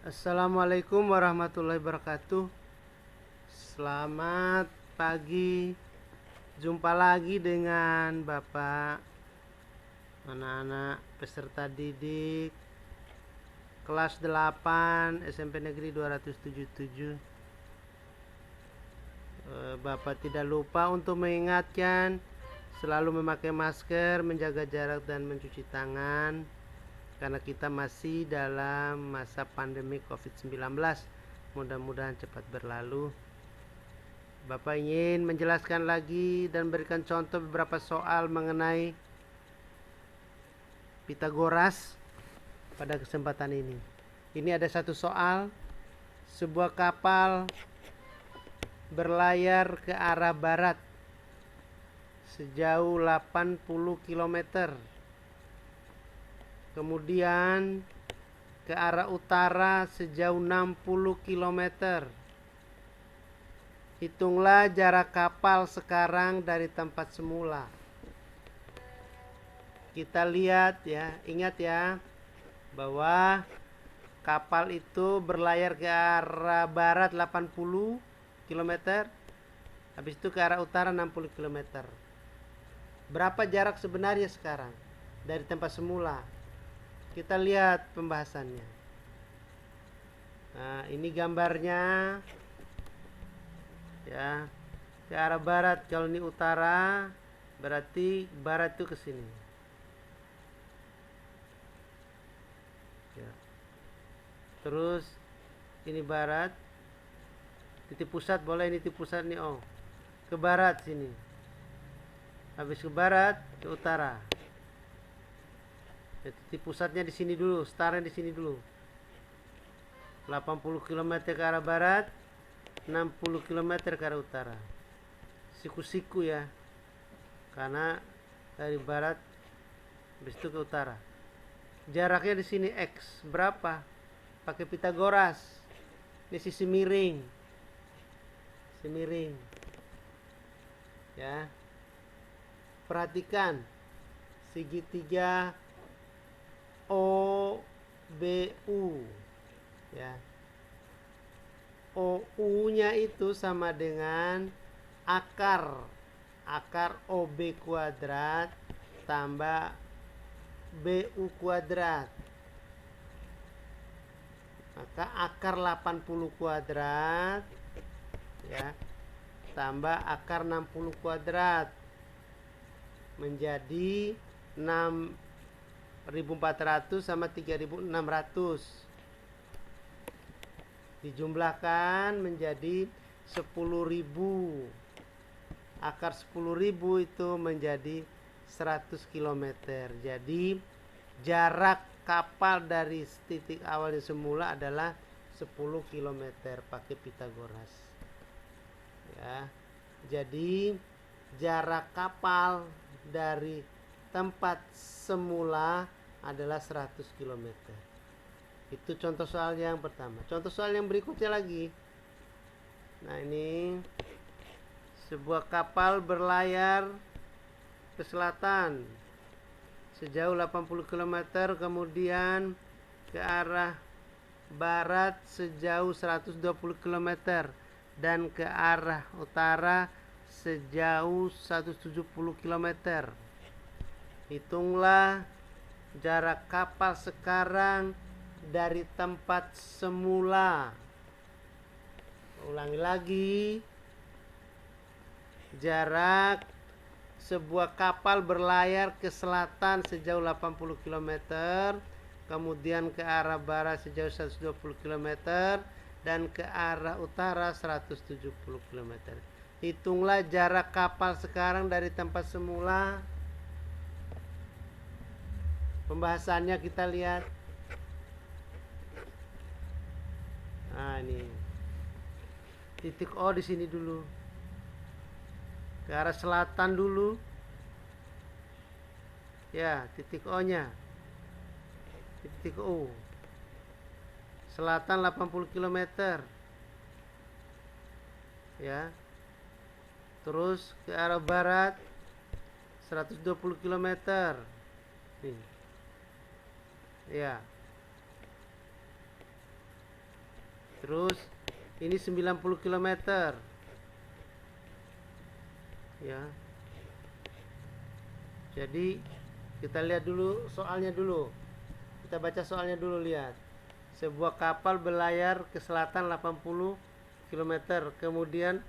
Assalamualaikum warahmatullahi wabarakatuh. Selamat pagi. Jumpa lagi dengan Bapak, anak-anak peserta didik kelas 8 SMP Negeri 277. Bapak tidak lupa untuk mengingatkan selalu memakai masker, menjaga jarak dan mencuci tangan karena kita masih dalam masa pandemi COVID-19. Mudah-mudahan cepat berlalu. Bapak ingin menjelaskan lagi dan berikan contoh beberapa soal mengenai Pitagoras pada kesempatan ini. Ini ada satu soal. Sebuah kapal berlayar ke arah barat sejauh 80 km. Kemudian ke arah utara sejauh 60 km. Hitunglah jarak kapal sekarang dari tempat semula. Kita lihat ya, ingat ya, bahwa kapal itu berlayar ke arah barat 80 km, habis itu ke arah utara 60 km. Berapa jarak sebenarnya sekarang dari tempat semula? Kita lihat pembahasannya. Nah, ini gambarnya. Ya, ke arah barat. Kalau ini utara, berarti barat itu ke sini. Ya. Terus ini barat. Titik pusat boleh, ini titik pusat nih, oh. Ke barat sini. Habis ke barat, ke utara. Ya, titik pusatnya di sini dulu, startnya di sini dulu. 80 km ke arah barat, 60 km ke arah utara. Siku-siku ya, karena dari barat habis itu ke utara. Jaraknya di sini X berapa? Pakai Pitagoras. Ini sisi miring. Sisi miring. Ya. Perhatikan segitiga OBU. Ya. OU-nya itu sama dengan akar OB kuadrat tambah BU kuadrat. Maka akar 80 kuadrat ya tambah akar 60 kuadrat menjadi 6.400 sama 3.600. Dijumlahkan menjadi 10.000. Akar 10.000 itu menjadi 100 km. Jadi jarak kapal dari titik awalnya semula adalah 10 km pakai Pitagoras. Ya. Jadi jarak kapal dari tempat semula adalah 100 km. Itu contoh soal yang pertama. Contoh soal yang berikutnya lagi. Nah, ini sebuah kapal berlayar ke selatan sejauh 80 km, kemudian ke arah barat sejauh 120 km dan ke arah utara sejauh 170 km. Hitunglah jarak kapal sekarang dari tempat semula. Ulangi lagi. Jarak sebuah kapal berlayar ke selatan sejauh 80 km, kemudian ke arah barat sejauh 120 km dan ke arah utara 170 km. Hitunglah jarak kapal sekarang dari tempat semula. Pembahasannya kita lihat. Nah, ini titik O di sini dulu. Ke arah selatan dulu. Ya, titik O-nya. Titik O. Selatan 80 km. Ya. Terus ke arah barat 120 km. Nih. Ya. Terus ini 90 km. Ya. Jadi kita lihat dulu soalnya dulu. Kita baca soalnya dulu, lihat. Sebuah kapal berlayar ke selatan 80 km, kemudian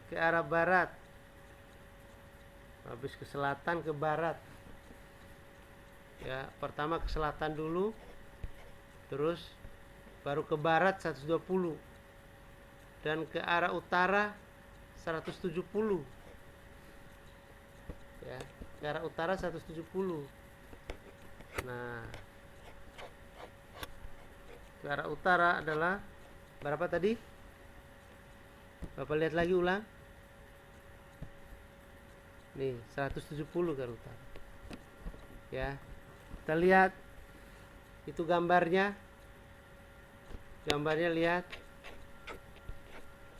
ke arah barat. Habis ke selatan ke barat. Ya, pertama ke selatan dulu, terus baru ke barat 120, dan ke arah utara 170. Ya, ke arah utara 170. Nah, ke arah utara adalah berapa tadi? Bapak lihat lagi ulang. Nih, 170 ke arah utara. Ya. Kita lihat itu gambarnya. Gambarnya lihat.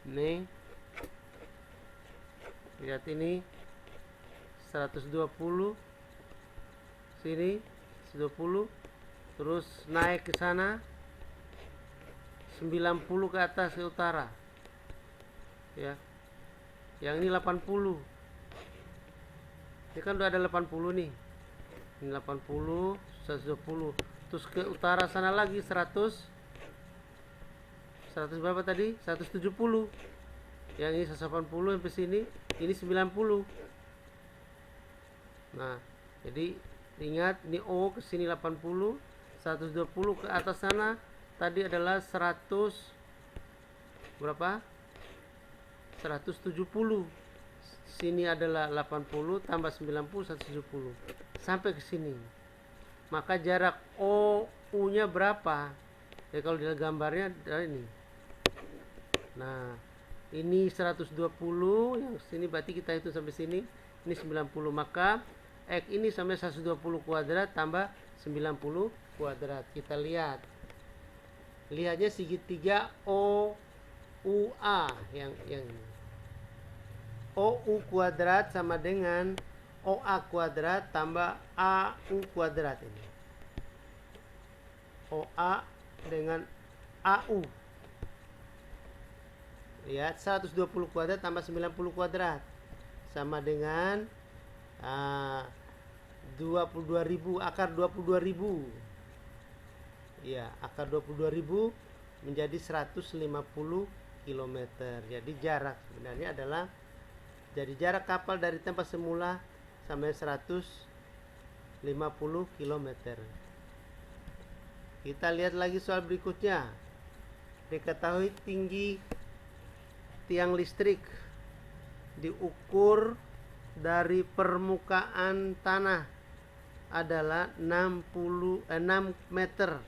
Nih. Lihat ini 120. Sini 120. Terus naik ke sana 90 ke atas ke utara. Ya. Yang ini 80. Ini kan udah ada 80 nih. Ini 80, 120. Terus ke utara sana lagi 100 berapa tadi? 170. Yang ini 180 sampai sini, ini 90. Nah, jadi ingat ini O ke sini 80, 120 ke atas sana tadi adalah 100 berapa? 170. Sini adalah 80 tambah 90 170 sampai ke sini. Maka jarak OU-nya berapa? Ya kalau di gambarnya dari ini. Nah, ini 120, yang sini berarti kita hitung sampai sini. Ini 90. Maka X ini sampai 120 kuadrat tambah 90 kuadrat. Kita lihat. Lihatnya segitiga OUA yang ini. OU kuadrat sama dengan OA kuadrat tambah AU kuadrat ini. OA dengan AU. Lihat 120 kuadrat tambah 90 kuadrat sama dengan 22.000, akar 22.000. Ya, akar 22.000 menjadi 150 km. Jadi jarak sebenarnya adalah dari jarak kapal dari tempat semula sampai 150 km. Kita lihat lagi soal berikutnya. Diketahui tinggi tiang listrik diukur dari permukaan tanah adalah 6 meter.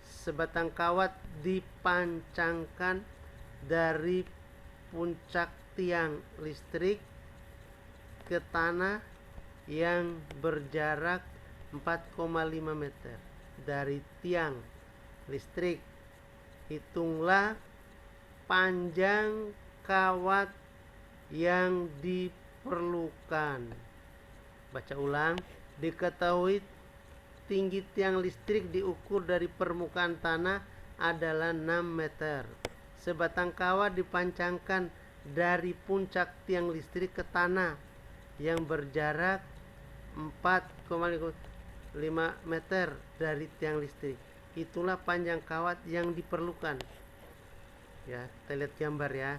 Sebatang kawat dipancangkan dari puncak tiang listrik ke tanah yang berjarak 4,5 meter dari tiang listrik. Hitunglah panjang kawat yang diperlukan. Baca ulang. Diketahui tinggi tiang listrik diukur dari permukaan tanah adalah 6 meter. Sebatang kawat dipancangkan dari puncak tiang listrik ke tanah yang berjarak 4,5 meter dari tiang listrik. Itulah panjang kawat yang diperlukan. Ya, kita lihat gambar ya.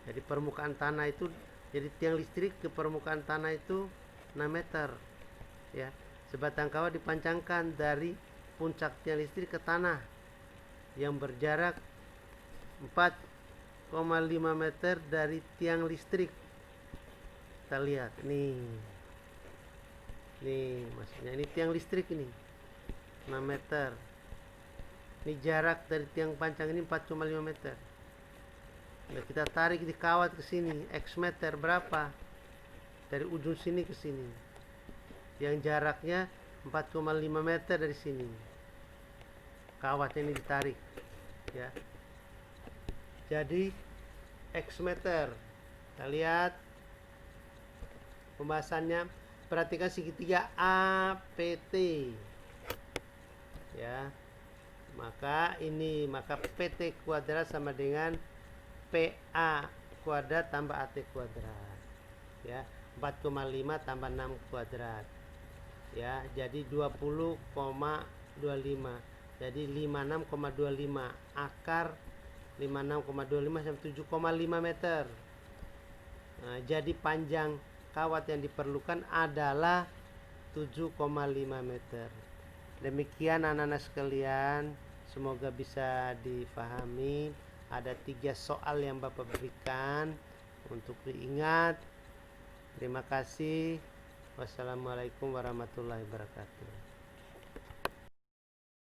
Jadi permukaan tanah itu, jadi tiang listrik ke permukaan tanah itu 6 meter. Ya, sebatang kawat dipancangkan dari puncak tiang listrik ke tanah yang berjarak 4,5 meter dari tiang listrik. Kita lihat nih. Nih, maksudnya ini tiang listrik ini 6 meter. Ini jarak dari tiang pancang ini 4,5 meter. Nah, kita tarik di kawat ke sini, X meter berapa? Dari ujung sini ke sini. Yang jaraknya 4,5 meter dari sini. Kawatnya ini ditarik. Ya. Jadi X meter. Kita lihat pembahasannya. Perhatikan segitiga APT. Ya. Maka PT kuadrat sama dengan PA kuadrat tambah AT kuadrat. Ya, 4,5 tambah 6 kuadrat. Ya, jadi 20,25. Jadi 56,25 akar 56,25 sama 7,5 meter. Nah, jadi panjang kawat yang diperlukan adalah 7,5 meter. Demikian anak-anak sekalian, semoga bisa difahami. Ada 3 soal yang Bapak berikan untuk diingat. Terima kasih. Wassalamualaikum warahmatullahi wabarakatuh.